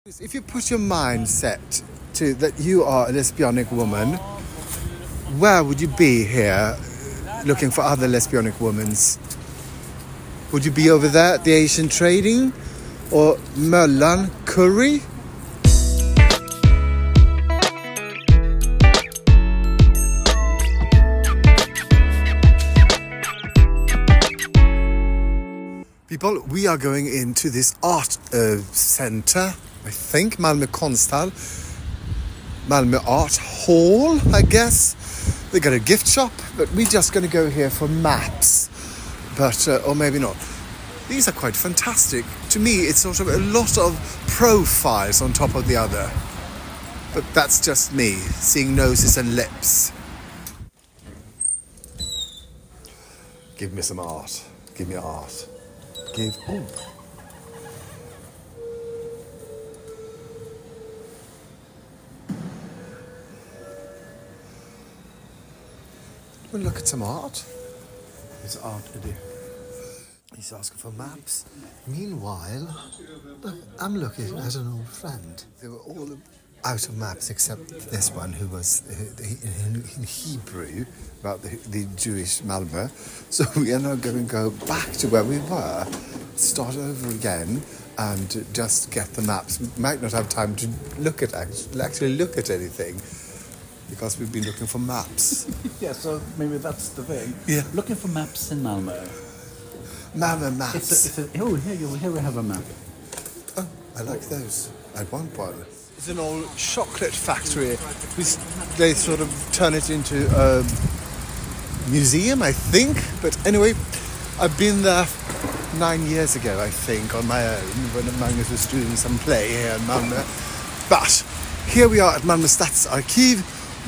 If you put your mind set to that you are a lesbianic woman, where would you be here looking for other lesbianic women? Would you be over there at the Asian Trading or Möllan Curry? People, we are going into this art centre, I think, Malmö Konsthall, Malmö Art Hall, I guess. They got a gift shop, but we're just going to go here for maps, but or maybe not. These are quite fantastic. To me, it's sort of a lot of profiles on top of the other, but that's just me, seeing noses and lips. Give me some art. Give me art. Oh. Well, look at some art. It's art, Eddie. He's asking for maps. Meanwhile, look, I'm looking at an old friend. They were all out of maps except this one, who was in Hebrew about the Jewish Malmö. So we are now going to go back to where we were, start over again, and just get the maps. We might not have time to look at actually look at anything because we've been looking for maps. Yeah, so maybe that's the thing. Yeah, looking for maps in Malmö. Malmö maps. Here we have a map. Oh, I like those. I want one. It's an old chocolate factory. They sort of turn it into a museum, I think. But anyway, I've been there 9 years ago, I think, on my own, when Magnus was doing some play here in Malmö. But here we are at Malmö Stadsarkiv,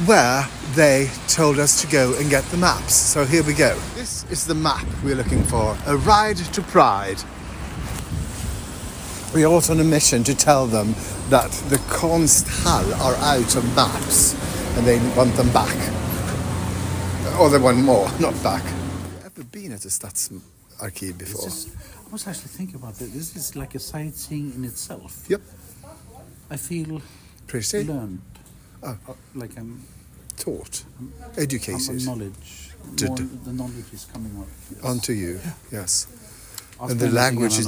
where they told us to go and get the maps. So here we go. This is the map we're looking for. A ride to Pride. We are also on a mission to tell them that the Konsthall are out of maps and they want them back. Or they want more, not back. Have you ever been at a Stadsarkiv before? I was actually thinking about this. This is like a sightseeing in itself. Yep. I feel pretty learned. Oh. Like I'm taught, educated. Knowledge. The knowledge is coming up. Yes. Onto you, yes. And the language is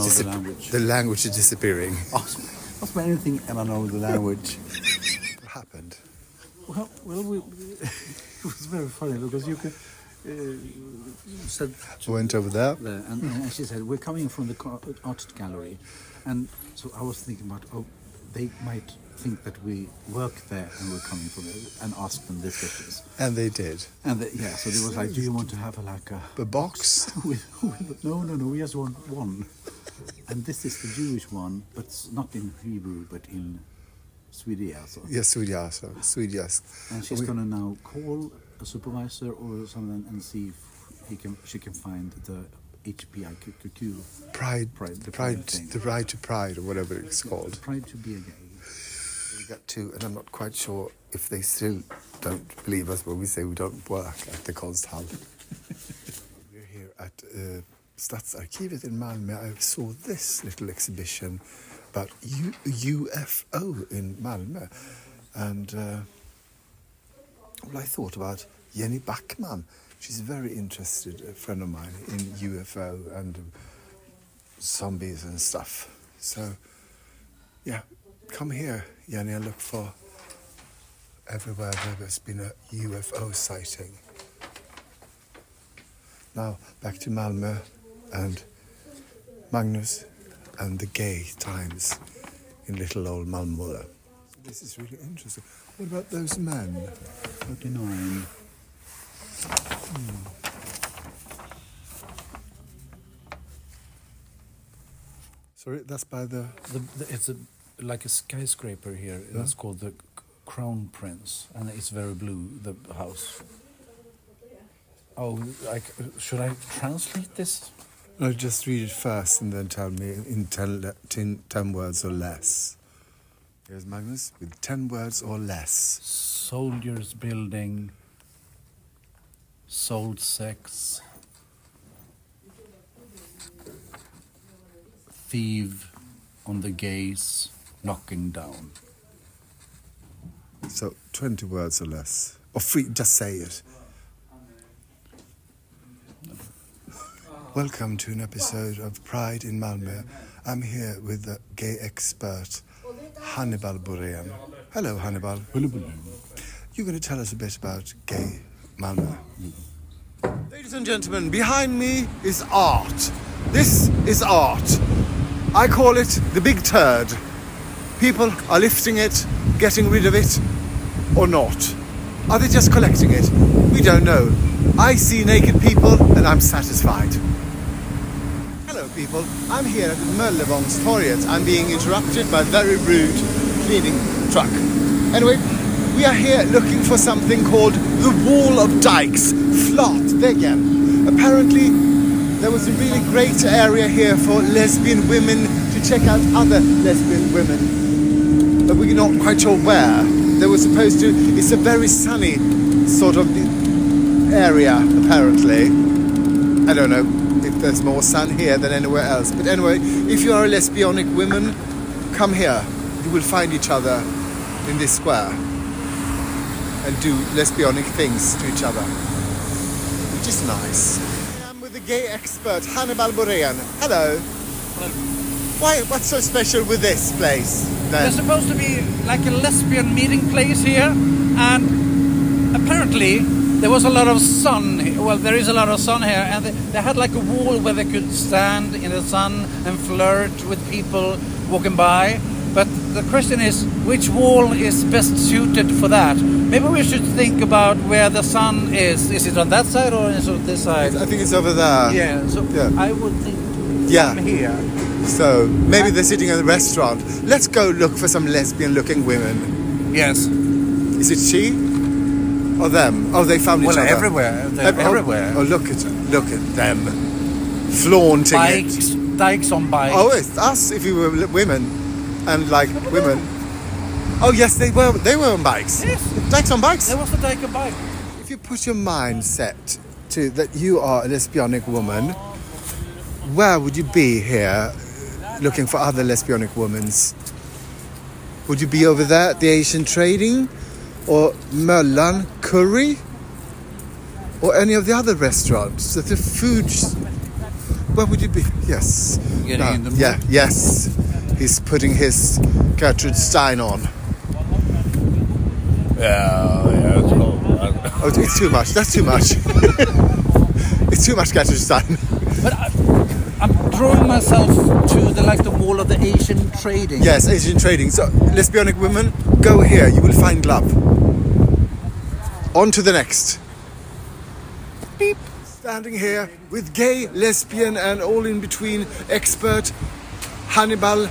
disappearing. I'll spend anything and I know the language. What happened? Well, it was very funny because you could said. Went over there. And she said, "We're coming from the art gallery," and so I was thinking about, they might think that we work there and we're coming from it, and ask them these questions. And they did. And so they was like, "Do you want to have a box?" No, we just want one. And this is the Jewish one, but it's not in Hebrew, but in Swedish. Yes, Swedish. And she's gonna now call a supervisor or someone and see if she can find the HPIQQ. The Ride to Pride, or whatever it's called. Pride to be a gay. We got to, and I'm not quite sure if they still don't believe us when we say we don't work at the Konsthall. We're here at Stadsarkivet in Malmö. I saw this little exhibition about UFO in Malmö, and I thought about Jenny Backman. She's very interested, a friend of mine, in UFO and zombies and stuff. So, yeah, come here, Jenny, and look for everywhere where there's been a UFO sighting. Now, back to Malmö and Magnus and the gay times in little old Malmö. This is really interesting. What about those men? 39. Sorry, that's by the it's like a skyscraper here. Yeah? That's called the Crown Prince, and it's very blue, the house. Oh, should I translate this? No, just read it first and then tell me in 10 words or less. Here's Magnus with 10 words or less. Soldiers building, sold sex, thief on the gays, knocking down. So 20 words or less. Or free, just say it. Welcome to an episode of Pride in Malmö. I'm here with the gay expert, Magnus Borén. Hello, Hannibal. You're going to tell us a bit about gay Malmö. Ladies and gentlemen, behind me is art. This is art. I call it the big turd. People are lifting it, getting rid of it, or not. Are they just collecting it? We don't know. I see naked people and I'm satisfied. Hello people, I'm here at Möllervångstorget. I'm being interrupted by a very rude cleaning truck. Anyway, we are here looking for something called the Wall of Dykes, Flatväggen. Apparently, there was a really great area here for lesbian women to check out other lesbian women. But we're not quite sure where. They were supposed to, it's a very sunny sort of area, apparently. I don't know if there's more sun here than anywhere else. But anyway, if you are a lesbianic woman, come here. You will find each other in this square and do lesbianic things to each other, which is nice. I am with the gay expert, Magnus Borén. Hello. Hello. What's so special with this place then? There's supposed to be like a lesbian meeting place here, and apparently there was a lot of sun. Well, there is a lot of sun here, and they had like a wall where they could stand in the sun and flirt with people walking by. But the question is, which wall is best suited for that? Maybe we should think about where the sun is. Is it on that side or is it on this side? I think it's over there. Yeah, so yeah. I would think from here. So maybe they're sitting in a restaurant. Let's go look for some lesbian-looking women. Yes. Is it she or them? Oh, they found each other. Well, everywhere. They're everywhere. Oh, look at them, flaunting bikes, it. Dykes on bikes. Oh, it's us if we were women. And like women. Oh yes, they were on bikes. Yes. Dykes on bikes. There was a dyke on bike. If you put your mind set to that you are a lesbianic woman, where would you be here looking for other lesbianic women? Would you be over there at the Asian Trading or Möllan Curry or any of the other restaurants? The food. Where would you be? Yes. Yes. He's putting his Gertrude Stein on. Yeah. Oh, it's too much. That's too much. It's too much Gertrude Stein. But I'm drawing myself to the wall of the Asian Trading. Yes, Asian Trading. So, lesbianic women, go here. You will find love. On to the next. Beep. Standing here with gay, lesbian, and all in between expert Magnus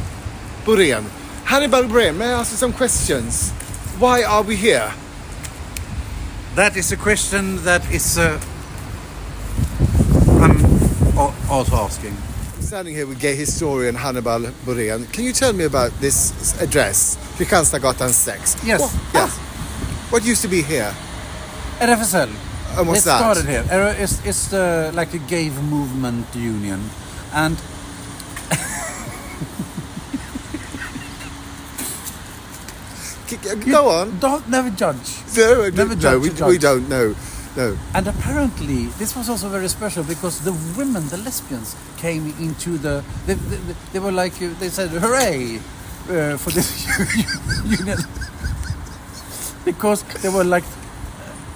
Borén. Magnus Borén, may I ask you some questions? Why are we here? That is a question that is I'm also asking. Standing here with gay historian Magnus Borén. Can you tell me about this address, Kristianstadsgatan 6? Yes. Yes. What used to be here? RFSL. And what's that? It started here. It's like a gay movement union, and go on. Never judge. We don't know. No. And apparently, this was also very special because the women, the lesbians, came into the. They were like they said, "Hooray!" For this union, because there were like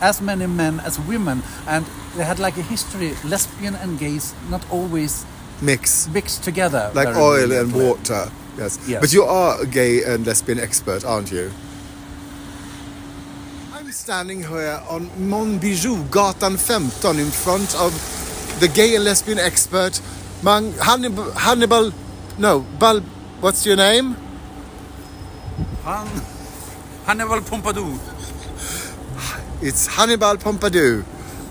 as many men as women, and they had like a history. Lesbian and gays not always mixed together, like oil and water. Yes. But you are a gay and lesbian expert, aren't you? I'm standing here on Montbijou-gatan 15 in front of the gay and lesbian expert Hannibal. What's your name? Hannibal Pompadour. It's Hannibal Pompadour,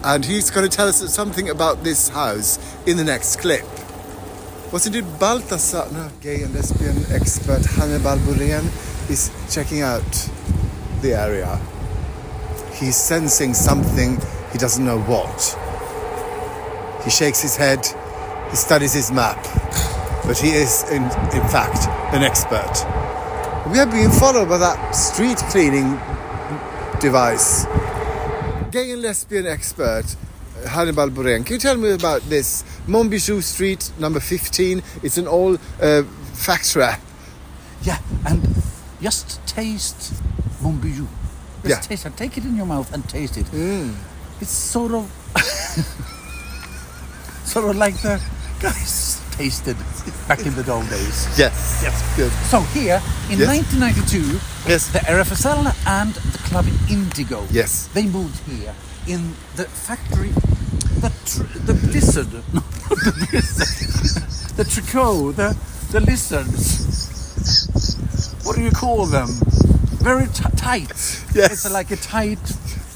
and he's going to tell us something about this house in the next clip. Wasn't it Balthasar? No, gay and lesbian expert Magnus Borén is checking out the area. He's sensing something, he doesn't know what. He shakes his head, he studies his map, but he is in fact an expert. We are being followed by that street cleaning device. Gay and lesbian expert Hannibal Borén. Can you tell me about this? Montbijou Street, number 15. It's an old factory. Yeah, and just taste Montbijou. Just taste it. Take it in your mouth and taste it. It's sort of like the guys tasted back in the old days. Yes. Good. So here in 1992, yes, the RFSL and the club Indigo, yes, they moved here in the factory, the blizzard, no, the blizzard, the tricot, the lizards. What do you call them? Very tight. Yes. It's like a tight.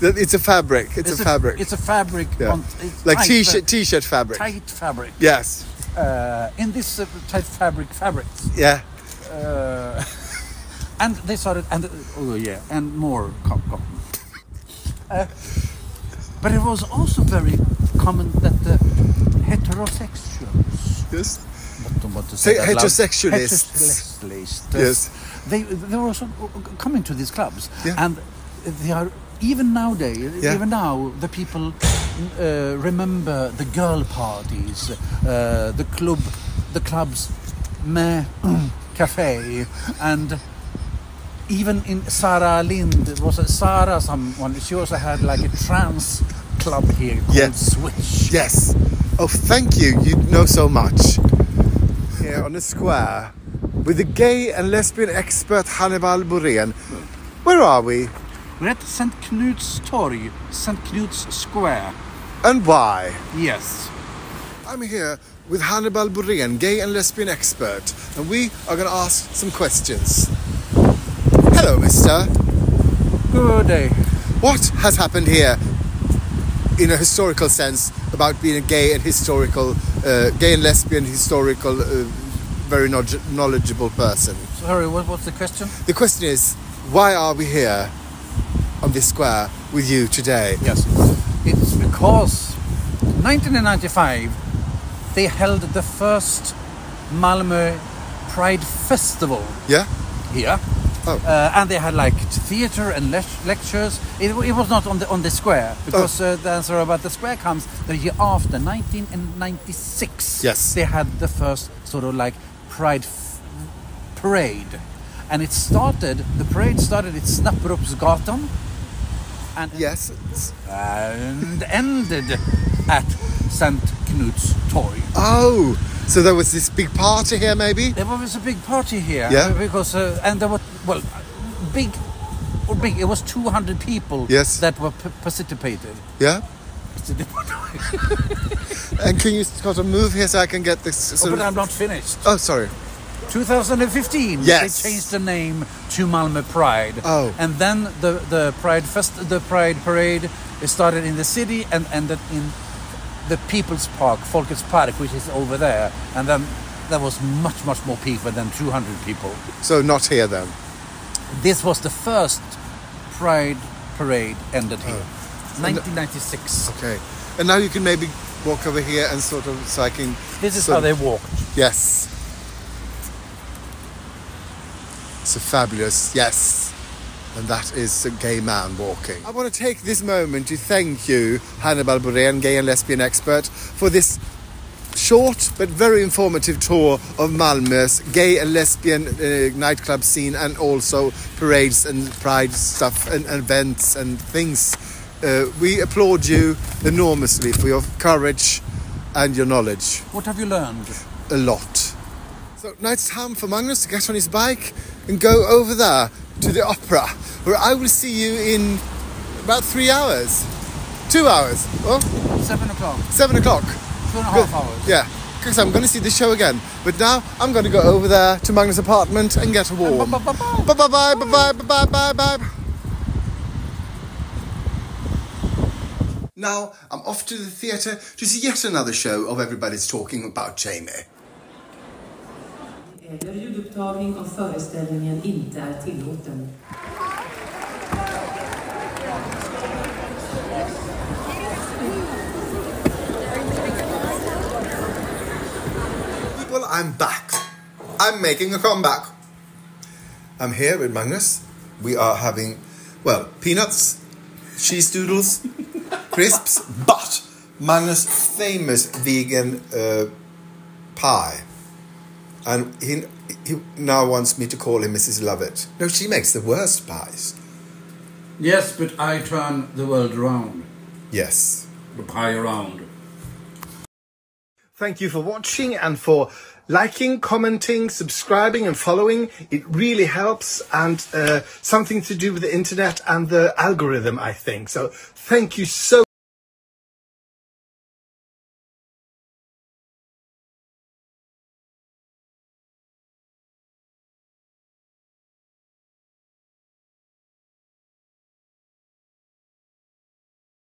It's a fabric. It's a fabric. It's a fabric. Yeah. It's like tight, t-shirt fabric. Tight fabric. Yes. In this tight fabrics. Yeah. And they started, and more cotton. But it was also very common that the heterosexuals. Yes. What to say heterosexualists. Yes. They were also coming to these clubs, and they are even nowadays. Even now, the people remember the girl parties, the clubs, cafe, and even in Sarah Lind, it was Sarah someone. She also had like a trans club here called Switch. Yes. Oh, thank you. You know so much. Here on the square with the gay and lesbian expert Hannibal Borén. Where are we? We're at St. Knut's Torg, St. Knut's Square. And why? Yes. I'm here with Hannibal Borén, gay and lesbian expert, and we are going to ask some questions. Hello, mister. Good day. What has happened here in a historical sense about being a gay and lesbian historical, very knowledgeable person? Sorry, what's the question? The question is, why are we here on this square with you today? Yes, it's because 1995 they held the first Malmö Pride Festival. Yeah? Here. Oh. And they had like theater and lectures. It was not on the square because the answer about the square comes the year after, 1996. Yes. They had the first sort of like Pride parade, and the parade started at Snapperupsgatan, and and ended at St. Knut's Torg. Oh, so there was this big party here, maybe? There was a big party here, because and there were big. It was 200 people that were participated. Yeah. And can you sort of move here so I can get this? But I'm not finished. Oh, sorry. 2015, they changed the name to Malmö Pride. Oh. And then the Pride parade started in the city and ended in the People's Park, Folkets Park, which is over there. And then there was much more people than 200 people. So not here then? This was the first Pride parade ended here. 1996. Okay. And now you can maybe walk over here and sort of, so I can... This is how they walked. Yes. So fabulous, yes. And that is a gay man walking. I want to take this moment to thank you, Hannibal Borén, gay and lesbian expert, for this short but very informative tour of Malmö's gay and lesbian nightclub scene, and also parades and pride stuff and events and things. We applaud you enormously for your courage and your knowledge. What have you learned? A lot. So now it's time for Magnus to get on his bike and go over there to the opera, where I will see you in about 3 hours. 2 hours. Oh? 7 o'clock. 7 o'clock. 2.5 hours. Yeah, because I'm going to see the show again. But now I'm going to go over there to Magnus' apartment and get warm. Bye bye bye bye bye bye bye bye. Now I'm off to the theatre to see yet another show of Everybody's Talking About Jamie. Eller ljudupptagning av föreställningen inte är tillåten. People, I'm back. I'm making a comeback. I'm here with Magnus. We are having, well, peanuts, cheese doodles, crisps, but Magnus' famous vegan pie. And he now wants me to call him Mrs. Lovett. No, she makes the worst pies. Yes, but I turn the world around. Yes. The pie around. Thank you for watching and for liking, commenting, subscribing and following. It really helps, and something to do with the internet and the algorithm, I think. So thank you so